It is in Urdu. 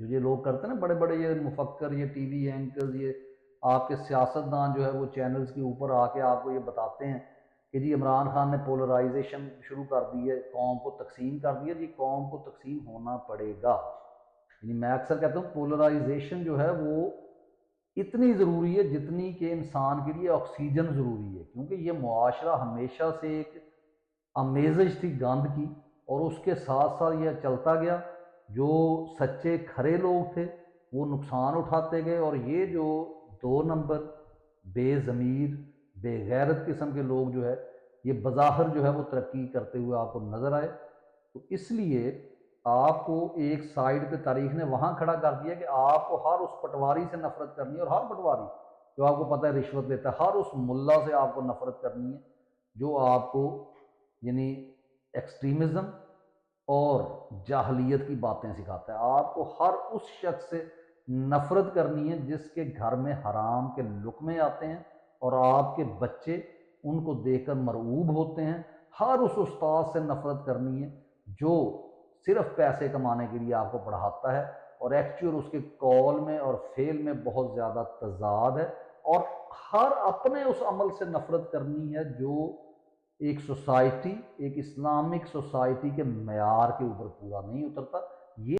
جو یہ لوگ کرتے ہیں نا بڑے بڑے یہ مفکر، یہ ٹی وی اینکرز، یہ آپ کے سیاستدان جو ہے وہ چینلز کے اوپر آ کے آپ کو یہ بتاتے ہیں کہ جی عمران خان نے پولرائزیشن شروع کر دی ہے، قوم کو تقسیم کر دیا، جی قوم کو تقسیم ہونا پڑے گا۔ یعنی میں اکثر کہتا ہوں پولرائزیشن جو ہے وہ اتنی ضروری ہے جتنی کہ انسان کے لیے آکسیجن ضروری ہے، کیونکہ یہ معاشرہ ہمیشہ سے ایک امیزج تھی گند کی، اور اس کے ساتھ ساتھ یہ چلتا گیا۔ جو سچے کھرے لوگ تھے وہ نقصان اٹھاتے گئے، اور یہ جو دو نمبر بے ضمیر بے غیرت قسم کے لوگ جو ہے یہ بظاہر جو ہے وہ ترقی کرتے ہوئے آپ کو نظر آئے۔ تو اس لیے آپ کو ایک سائیڈ پہ تاریخ نے وہاں کھڑا کر دیا کہ آپ کو ہر اس پٹواری سے نفرت کرنی ہے، اور ہر پٹواری جو آپ کو پتہ ہے رشوت لیتا ہے، ہر اس ملا سے آپ کو نفرت کرنی ہے جو آپ کو یعنی ایکسٹریمزم اور جاہلیت کی باتیں سکھاتا ہے۔ آپ کو ہر اس شخص سے نفرت کرنی ہے جس کے گھر میں حرام کے لقمے آتے ہیں اور آپ کے بچے ان کو دیکھ کر مرعوب ہوتے ہیں۔ ہر اس استاد سے نفرت کرنی ہے جو صرف پیسے کمانے کے لیے آپ کو پڑھاتا ہے، اور ایکچوئل اس کے قول میں اور فعل میں بہت زیادہ تضاد ہے۔ اور ہر اپنے اس عمل سے نفرت کرنی ہے جو ایک سوسائٹی، ایک اسلامک سوسائٹی کے معیار کے اوپر پورا نہیں اترتا۔